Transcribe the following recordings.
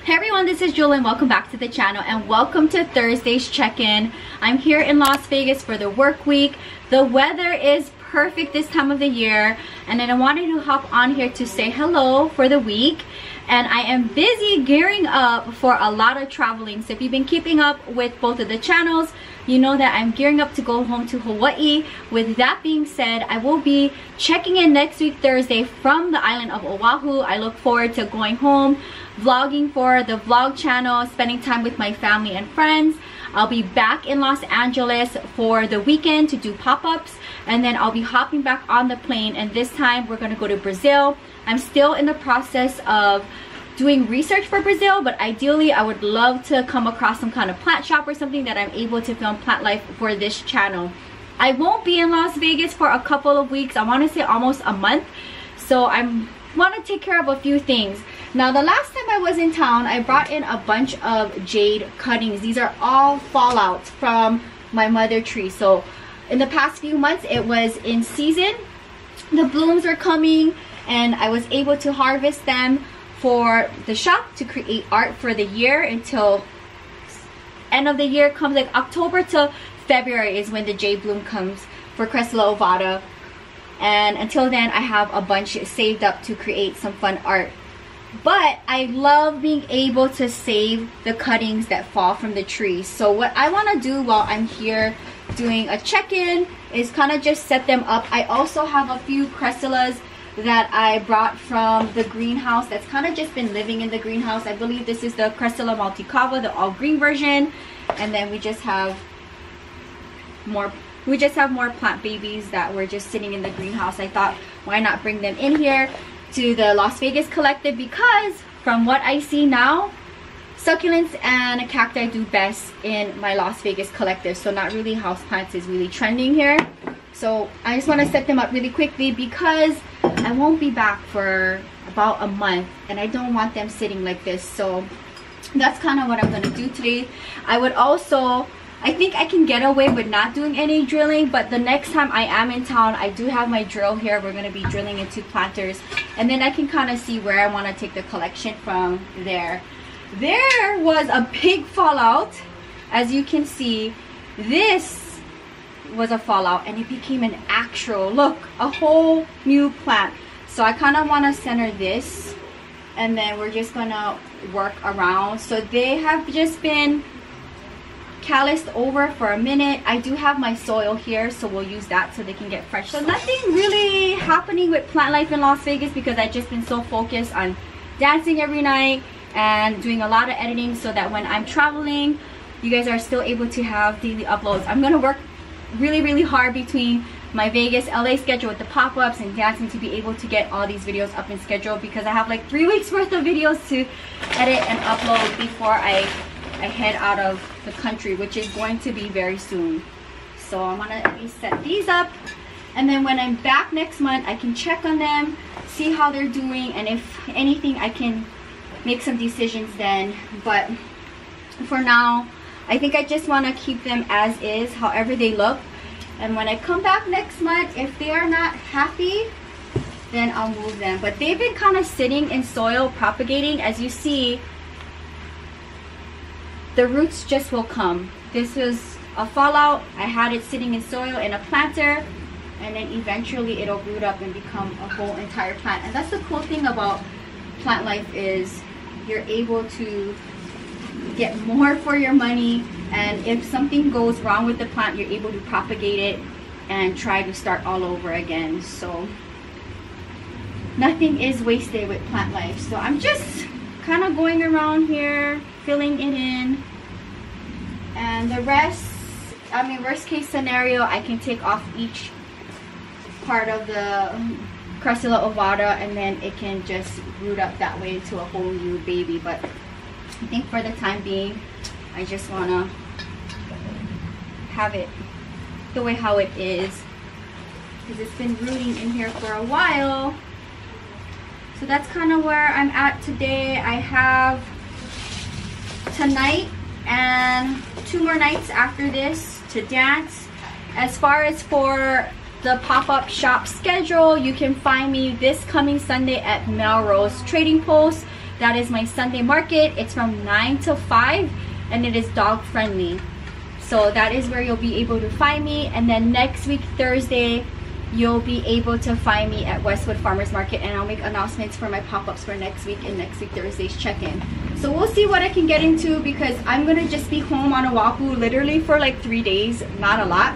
Hey everyone, this is Jewelyn. Welcome back to the channel and welcome to Thursday's check-in. I'm here in Las Vegas for the work week. The weather is perfect this time of the year, and then I wanted to hop on here to say hello for the week. And I am busy gearing up for a lot of traveling. So if you've been keeping up with both of the channels, you know that I'm gearing up to go home to Hawaii. With that being said, I will be checking in next week Thursday from the island of Oahu. I look forward to going home, vlogging for the vlog channel, spending time with my family and friends. I'll be back in Los Angeles for the weekend to do pop-ups, and then I'll be hopping back on the plane, and this time we're gonna go to Brazil. I'm still in the process of doing research for Brazil, but ideally I would love to come across some kind of plant shop or something that I'm able to film plant life for this channel. I won't be in Las Vegas for a couple of weeks. I want to say almost a month, so I want to take care of a few things. Now, the last time I was in town, I brought in a bunch of jade cuttings. These are all fallouts from my mother tree. So in the past few months, it was in season. The blooms are coming, and I was able to harvest them for the shop to create art for the year until end of the year comes. Like October to February is when the jade bloom comes for Cressula ovata, and until then I have a bunch saved up to create some fun art. But I love being able to save the cuttings that fall from the tree. So what I want to do while I'm here doing a check-in is kind of just set them up. I also have a few Cressulas that I brought from the greenhouse that's kind of just been living in the greenhouse. I believe this is the Cressula multicava, the all green version. And then we just have more plant babies that were just sitting in the greenhouse. I thought, why not bring them in here to the Las Vegas collective, because from what I see now, succulents and cacti do best in my Las Vegas collective. So not really houseplants is really trending here. So I just want to set them up really quickly because I won't be back for about a month and I don't want them sitting like this. So that's kind of what I'm going to do today. I think I can get away with not doing any drilling, but the next time I am in town, I do have my drill here. We're going to be drilling into planters, and then I can kind of see where I want to take the collection from there. There was a big fallout. As you can see, this was a fallout and it became an actual, look, a whole new plant. So I kind of want to center this, and then we're just going to work around. So they have just been calloused over for a minute. I do have my soil here, so we'll use that so they can get fresh. So nothing really happening with plant life in Las Vegas because I've just been so focused on dancing every night and doing a lot of editing so that when I'm traveling, you guys are still able to have daily uploads. I'm gonna work really hard between my Vegas LA schedule with the pop-ups and dancing to be able to get all these videos up in schedule, because I have like 3 weeks worth of videos to edit and upload before I head out of the country, which is going to be very soon. So I'm gonna at least set these up, and then when I'm back next month I can check on them, see how they're doing, and if anything I can make some decisions then. But for now I think I just want to keep them as is, however they look, and when I come back next month, if they are not happy, then I'll move them. But they've been kind of sitting in soil propagating. As you see, the roots just will come. This was a fallout. I had it sitting in soil in a planter, and then eventually it'll root up and become a whole entire plant. And that's the cool thing about plant life, is you're able to get more for your money, and if something goes wrong with the plant, you're able to propagate it and try to start all over again. So nothing is wasted with plant life. So I'm just kind of going around here filling it in, and the rest, I mean, worst case scenario, I can take off each part of the Cressula ovata and then it can just root up that way into a whole new baby. But I think for the time being, I just want to have it the way how it is, because it's been rooting in here for a while. So that's kind of where I'm at today. I have tonight and 2 more nights after this to dance. As far as for the pop-up shop schedule, you can find me this coming Sunday at Melrose Trading Post. That is my Sunday market. It's from 9 to 5 and it is dog friendly. So that is where you'll be able to find me. And then next week, Thursday, you'll be able to find me at Westwood Farmers Market, and I'll make announcements for my pop-ups for next week and next week Thursday's check-in. So we'll see what I can get into, because I'm gonna just be home on Oahu literally for like 3 days, not a lot.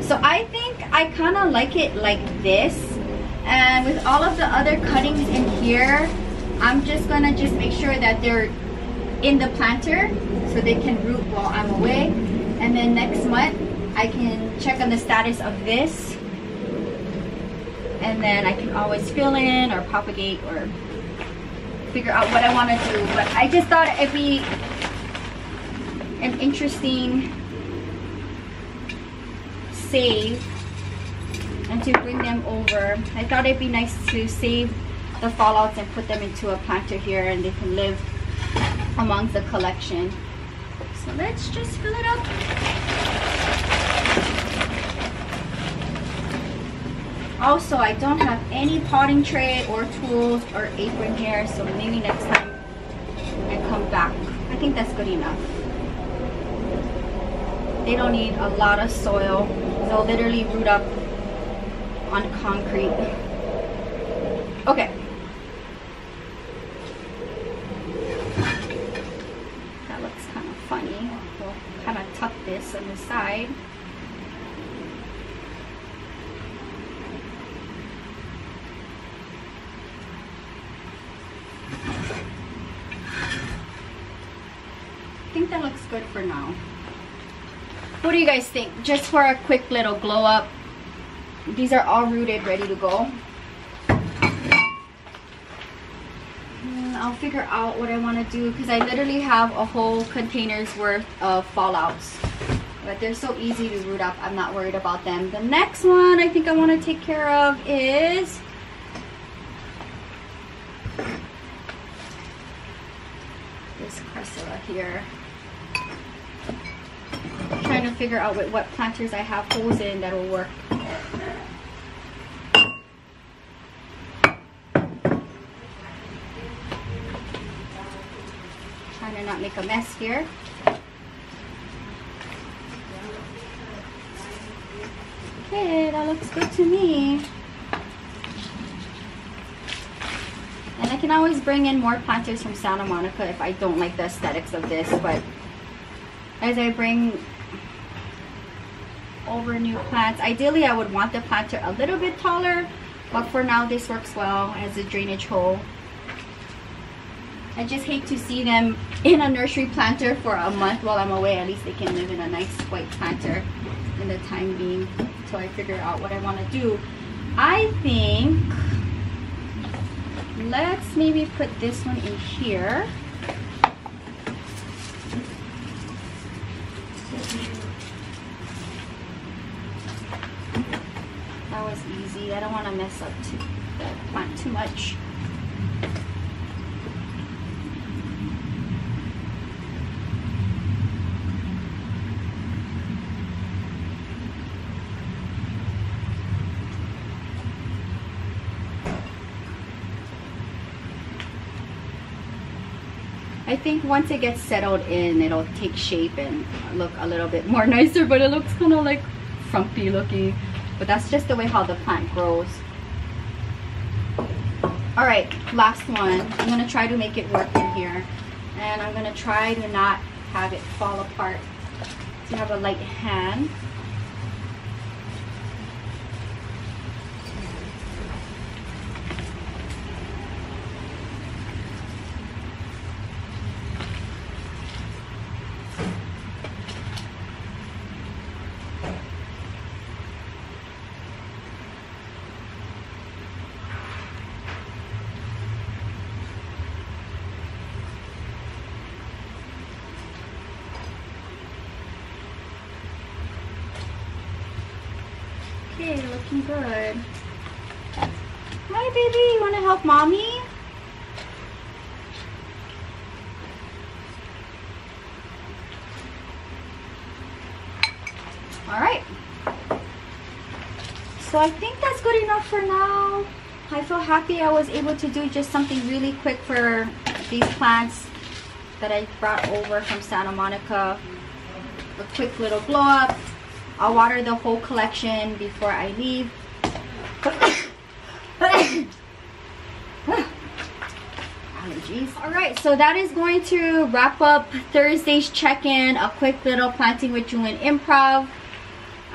So I think I kind of like it like this, and with all of the other cuttings in here, I'm just gonna make sure that they're in the planter so they can root while I'm away. And then next month I can check on the status of this, and then I can always fill in or propagate or figure out what I want to do. But I just thought it'd be an interesting save and to bring them over. I thought it'd be nice to save the fallouts and put them into a planter here, and they can live amongst the collection. So let's just fill it up. Also, I don't have any potting tray or tools or apron here, so maybe next time I come back. I think that's good enough. They don't need a lot of soil. They'll literally root up on concrete. Okay. That looks kind of funny. We'll kind of tuck this on the side. I think that looks good for now. What do you guys think? Just for a quick little glow up. These are all rooted, ready to go. I'll figure out what I want to do, because I literally have a whole container's worth of fallouts. But they're so easy to root up, I'm not worried about them. The next one I think I want to take care of is this cressula here. I'm trying to figure out with what planters I have holes in that will work. Trying to not make a mess here. Okay, that looks good to me. And I can always bring in more planters from Santa Monica if I don't like the aesthetics of this, but as I bring over new plants, ideally I would want the planter a little bit taller, but for now this works well as a drainage hole. I just hate to see them in a nursery planter for a month while I'm away. At least they can live in a nice white planter in the time being until I figure out what I want to do. I think let's maybe put this one in here. That was easy. I don't want to mess up the plant too much. I think once it gets settled in, it'll take shape and look a little bit more nicer, but it looks kind of like frumpy looking. But that's just the way how the plant grows. All right, last one. I'm gonna try to make it work in here, and I'm gonna try to not have it fall apart. So you have a light hand. Okay, looking good. Hi, baby. You want to help mommy? All right. So I think that's good enough for now. I feel happy I was able to do just something really quick for these plants that I brought over from Santa Monica. A quick little glow up. I'll water the whole collection before I leave. Allergies. Alright, so that is going to wrap up Thursday's check-in. A quick little planting with Jewelyn improv.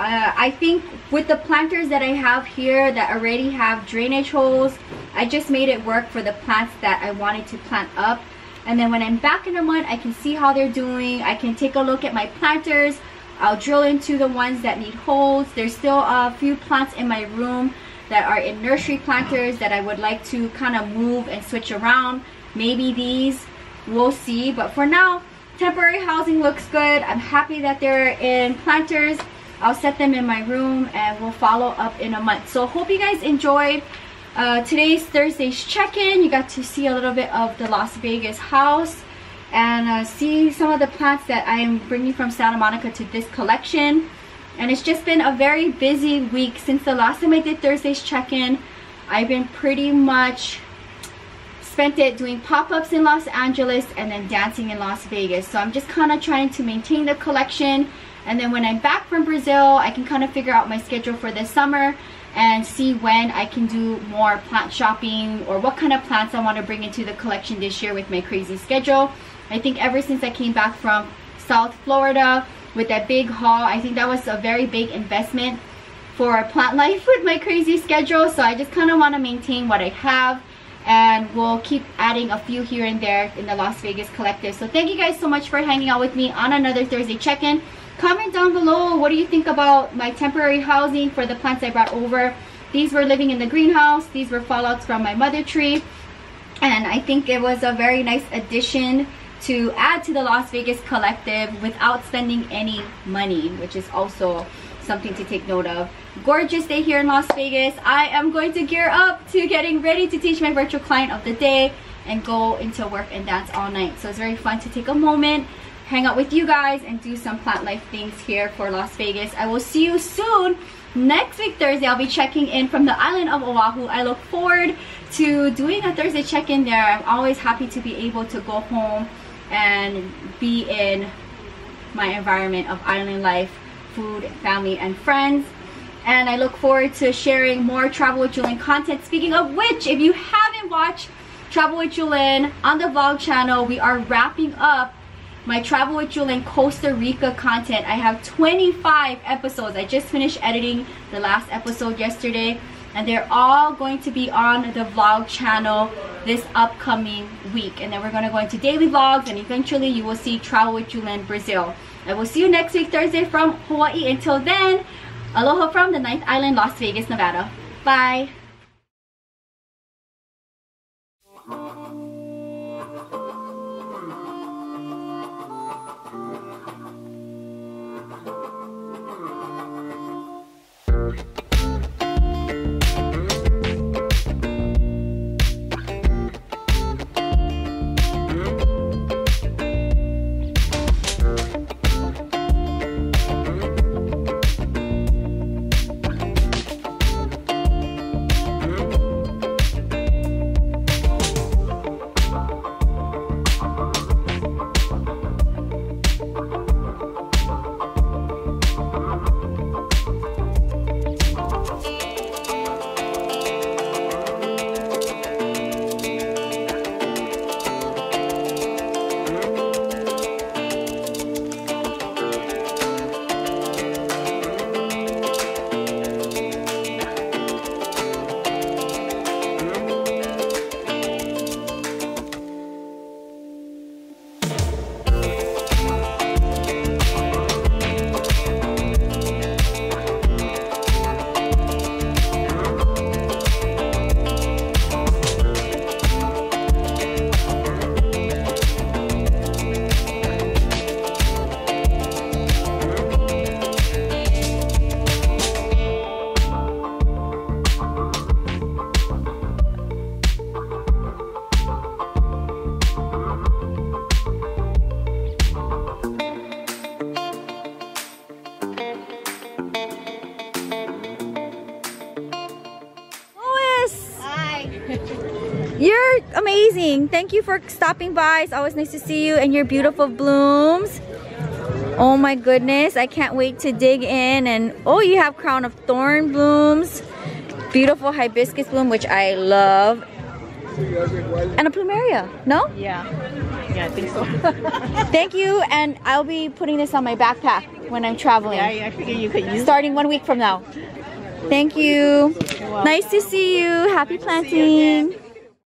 I think with the planters that I have here that already have drainage holes, I just made it work for the plants that I wanted to plant up. And then when I'm back in a month, I can see how they're doing. I can take a look at my planters. I'll drill into the ones that need holes. There's still a few plants in my room that are in nursery planters that I would like to kind of move and switch around. Maybe these, we'll see. But for now, temporary housing looks good. I'm happy that they're in planters. I'll set them in my room and we'll follow up in a month. So hope you guys enjoyed today's Thursday's check-in. You got to see a little bit of the Las Vegas house and see some of the plants that I am bringing from Santa Monica to this collection. And it's just been a very busy week since the last time I did Thursday's check-in. I've been pretty much spent it doing pop-ups in Los Angeles and then dancing in Las Vegas. So I'm just kind of trying to maintain the collection. And then when I'm back from Brazil, I can kind of figure out my schedule for this summer and see when I can do more plant shopping or what kind of plants I want to bring into the collection this year with my crazy schedule. I think ever since I came back from South Florida with that big haul, I think that was a very big investment for plant life with my crazy schedule. So I just kind of want to maintain what I have, and we'll keep adding a few here and there in the Las Vegas collective. So thank you guys so much for hanging out with me on another Thursday check-in. Comment down below, what do you think about my temporary housing for the plants I brought over? These were living in the greenhouse. These were fallouts from my mother tree. And I think it was a very nice addition to add to the Las Vegas collective without spending any money, which is also something to take note of. Gorgeous day here in Las Vegas. I am going to gear up to getting ready to teach my virtual client of the day and go into work and dance all night. So it's very fun to take a moment, hang out with you guys, and do some plant life things here for Las Vegas. I will see you soon. Next week, Thursday, I'll be checking in from the island of Oahu. I look forward to doing a Thursday check-in there. I'm always happy to be able to go home and be in my environment of island life, food, family, and friends. And I look forward to sharing more Travel with Jewelyn content. Speaking of which, if you haven't watched Travel with Jewelyn on the vlog channel, we are wrapping up my Travel with Jewelyn Costa Rica content. I have 25 episodes. I just finished editing the last episode yesterday, and they're all going to be on the vlog channel this upcoming week. And then we're going to go into daily vlogs, and eventually you will see Travel with Jewelyn Brazil. I will see you next week, Thursday, from Hawaii. Until then, aloha from the 9th Island, Las Vegas, Nevada. Bye. amazing. Thank you for stopping by. It's always nice to see you and your beautiful blooms. Oh my goodness, I can't wait to dig in. And oh, you have crown of thorn blooms, beautiful hibiscus bloom, which I love, and a plumeria. No? Yeah, I think so. Thank you, and I'll be putting this on my backpack when I'm traveling. Yeah, I figure you could use starting 1 week from now. Thank you. Nice to see you. Happy planting.